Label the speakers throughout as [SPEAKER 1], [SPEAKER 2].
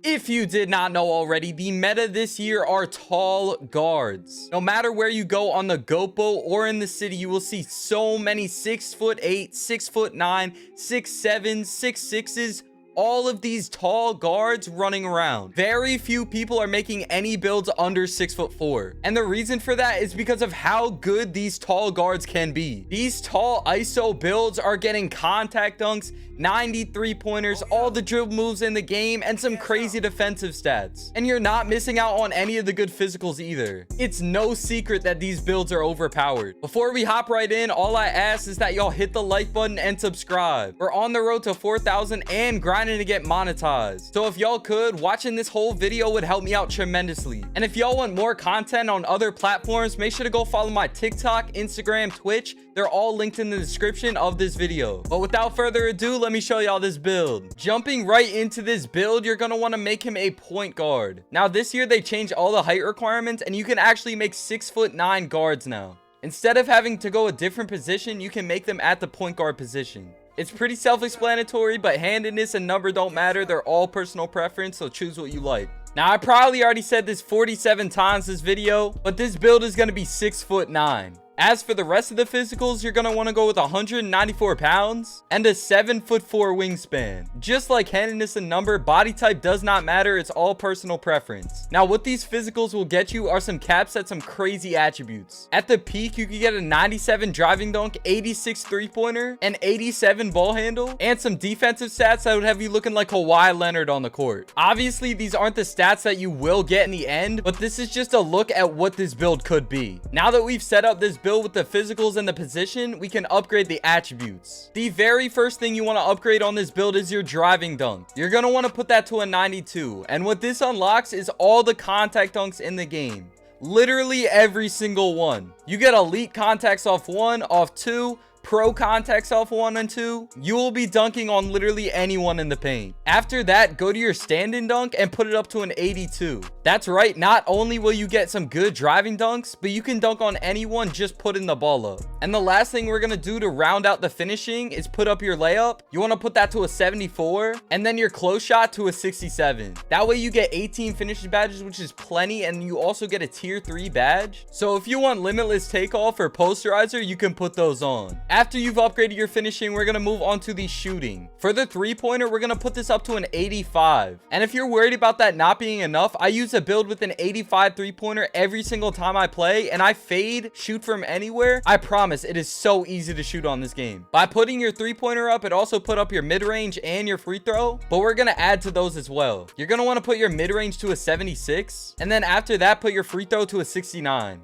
[SPEAKER 1] If you did not know already, the meta this year are tall guards. No matter where you go on the GoPro or in the city, you will see so many 6'8", 6'9", 6'7", 6'6", all of these tall guards running around. Very few people are making any builds under 6'4". And the reason for that is because of how good these tall guards can be. These tall ISO builds are getting contact dunks, 93 pointers, all the dribble moves in the game, and some crazy defensive stats. And you're not missing out on any of the good physicals either. It's no secret that these builds are overpowered. Before we hop right in, all I ask is that y'all hit the like button and subscribe. We're on the road to 4,000 and grinding to get monetized. So if y'all could, watching this whole video would help me out tremendously. And if y'all want more content on other platforms, make sure to go follow my TikTok, Instagram, Twitch. They're all linked in the description of this video. But without further ado, let me show y'all this build. Jumping right into this build, you're going to want to make him a point guard. Now this year they changed all the height requirements and you can actually make 6'9" guards now. Instead of having to go a different position, you can make them at the point guard position. It's pretty self-explanatory, but handedness and number don't matter. They're all personal preference, so choose what you like. Now, I probably already said this 47 times this video, but this build is going to be 6'9". As for the rest of the physicals, you're going to want to go with 194 pounds and a 7'4" wingspan. Just like handedness and number, body type does not matter. It's all personal preference. Now, what these physicals will get you are some caps at some crazy attributes. At the peak, you can get a 97 driving dunk, 86 three-pointer, and 87 ball handle, and some defensive stats that would have you looking like Kawhi Leonard on the court. Obviously, these aren't the stats that you will get in the end, but this is just a look at what this build could be. Now that we've set up this build with the physicals and the position, we can upgrade the attributes. The very first thing you want to upgrade on this build is your driving dunk. You're going to want to put that to a 92, and what this unlocks is all the contact dunks in the game. Literally every single one. You get elite contacts off 1, off 2, pro contacts off 1 and 2. You will be dunking on literally anyone in the paint. After that, go to your stand-in dunk and put it up to an 82. That's right, not only will you get some good driving dunks, but you can dunk on anyone just putting the ball up. And the last thing we're gonna do to round out the finishing is put up your layup. You want to put that to a 74, and then your close shot to a 67. That way you get 18 finishing badges, which is plenty, and you also get a tier 3 badge. So if you want limitless takeoff or posterizer, you can put those on. After you've upgraded your finishing, we're going to move on to the shooting. For the three-pointer, we're going to put this up to an 85. And if you're worried about that not being enough, I use a build with an 85 three-pointer every single time I play, and I fade, shoot from anywhere. I promise, it is so easy to shoot on this game. By putting your three-pointer up, it also put up your mid-range and your free throw, but we're going to add to those as well. You're going to want to put your mid-range to a 76, and then after that, put your free throw to a 69.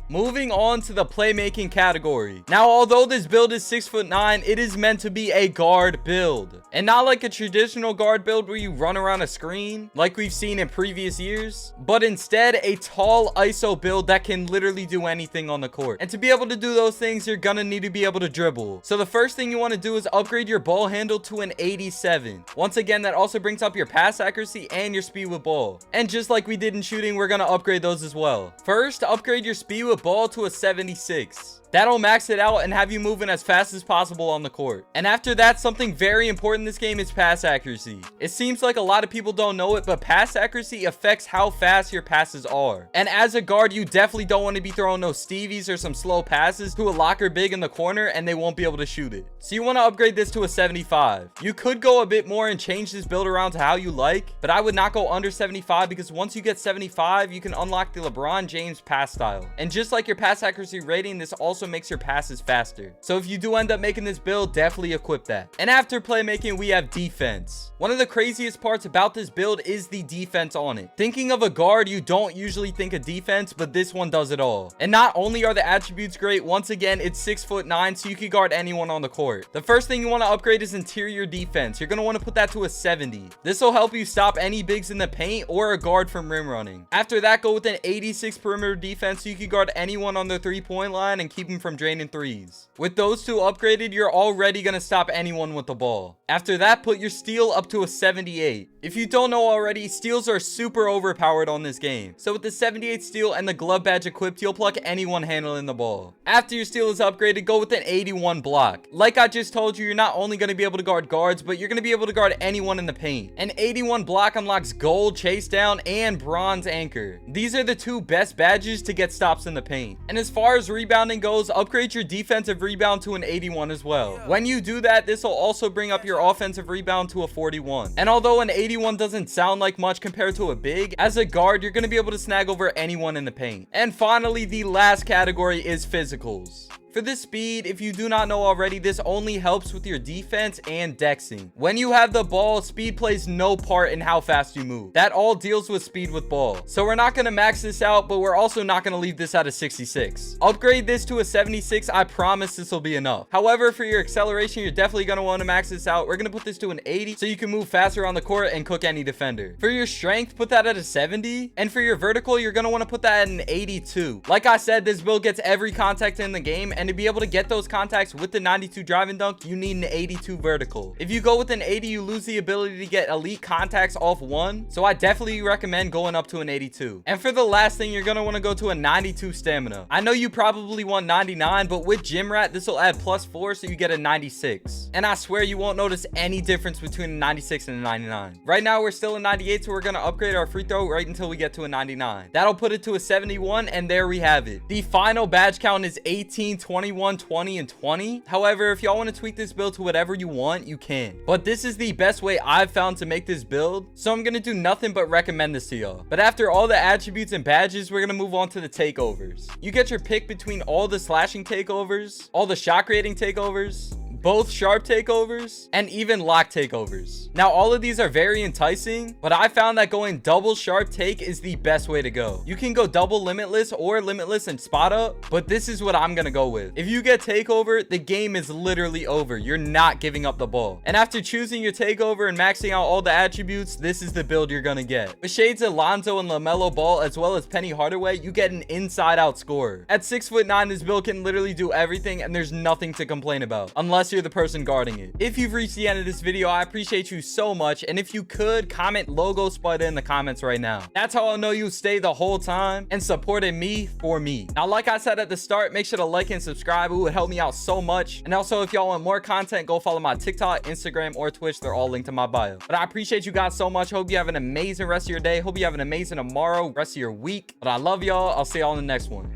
[SPEAKER 1] Moving on to the playmaking category. Now, although this build is 6'9", it is meant to be a guard build. And not like a traditional guard build where you run around a screen like we've seen in previous years, but instead a tall ISO build that can literally do anything on the court. And to be able to do those things, you're gonna need to be able to dribble. So the first thing you want to do is upgrade your ball handle to an 87. Once again, that also brings up your pass accuracy and your speed with ball. And just like we did in shooting, we're gonna upgrade those as well. First, upgrade your speed with ball to a 76. That'll max it out and have you moving as fast as possible on the court. And after that, something very important in this game is pass accuracy. It seems like a lot of people don't know it, but pass accuracy affects how fast your passes are. And as a guard, you definitely don't want to be throwing no Stevies or some slow passes to a locker big in the corner and they won't be able to shoot it. So you want to upgrade this to a 75. You could go a bit more and change this build around to how you like, but I would not go under 75 because once you get 75, you can unlock the LeBron James pass style. And just like your pass accuracy rating, this also makes your passes faster. So if you do end up making this build, definitely equip that. And after playmaking, we have defense. One of the craziest parts about this build is the defense on it. Thinking of a guard, you don't usually think of defense, but this one does it all. And not only are the attributes great, once again, it's 6'9", so you can guard anyone on the court. The first thing you want to upgrade is interior defense. You're going to want to put that to a 70. This will help you stop any bigs in the paint or a guard from rim running. After that, go with an 86 perimeter defense so you can guard anyone on the 3-point line and keep them him from draining threes. With those two upgraded, you're already going to stop anyone with the ball. After that, put your steal up to a 78. If you don't know already, steals are super overpowered on this game. So with the 78 steal and the glove badge equipped, you'll pluck anyone handling the ball. After your steal is upgraded, go with an 81 block. Like I just told you, you're not only going to be able to guard guards, but you're going to be able to guard anyone in the paint. An 81 block unlocks gold, chase down, and bronze anchor. These are the two best badges to get stops in the paint. And as far as rebounding goes, upgrade your defensive rebound to an 81 as well. When you do that, this will also bring up your offensive rebound to a 41. And although an 81 doesn't sound like much compared to a big, as a guard, you're going to be able to snag over anyone in the paint. And finally, the last category is physicals. For this speed, if you do not know already, this only helps with your defense and dexing. When you have the ball, speed plays no part in how fast you move. That all deals with speed with ball. So we're not going to max this out, but we're also not going to leave this at a 66. Upgrade this to a 76. I promise this will be enough. However, for your acceleration, you're definitely going to want to max this out. We're going to put this to an 80 so you can move faster on the court and cook any defender. For your strength, put that at a 70. And for your vertical, you're going to want to put that at an 82. Like I said, this build gets every contact in the game, and to be able to get those contacts with the 92 drive and dunk, you need an 82 vertical. If you go with an 80, you lose the ability to get elite contacts off one, so I definitely recommend going up to an 82. And for the last thing, you're going to want to go to a 92 stamina. I know you probably want 99, but with Gym Rat, this will add +4, so you get a 96. And I swear you won't notice any difference between a 96 and a 99. Right now, we're still a 98, so we're going to upgrade our free throw right until we get to a 99. That'll put it to a 71, and there we have it. The final badge count is 18, 21, 20, and 20. However, if y'all want to tweak this build to whatever you want, you can. But this is the best way I've found to make this build, so I'm going to do nothing but recommend this to y'all. But after all the attributes and badges, we're going to move on to the takeovers. You get your pick between all the slashing takeovers, all the shot creating takeovers, both sharp takeovers, and even lock takeovers. Now, all of these are very enticing, but I found that going double sharp take is the best way to go. You can go double limitless or limitless and spot up, but this is what I'm gonna go with. If you get takeover, the game is literally over. You're not giving up the ball. And after choosing your takeover and maxing out all the attributes, this is the build you're gonna get. With shades Alonzo and LaMelo Ball, as well as Penny Hardaway, you get an inside out scorer. At 6'9", this build can literally do everything, and there's nothing to complain about, unless you're the person guarding it. If you've reached the end of this video, I appreciate you so much, and if you could comment logo Spider in the comments right now. That's how I'll know you stay the whole time and supported me for me. Now, like I said at the start, make sure to like and subscribe. It would help me out so much. And also, if y'all want more content, go follow my TikTok, Instagram, or Twitch. They're all linked in my bio. But I appreciate you guys so much. Hope you have an amazing rest of your day. Hope you have an amazing tomorrow, rest of your week. But I love y'all. I'll see y'all in the next one.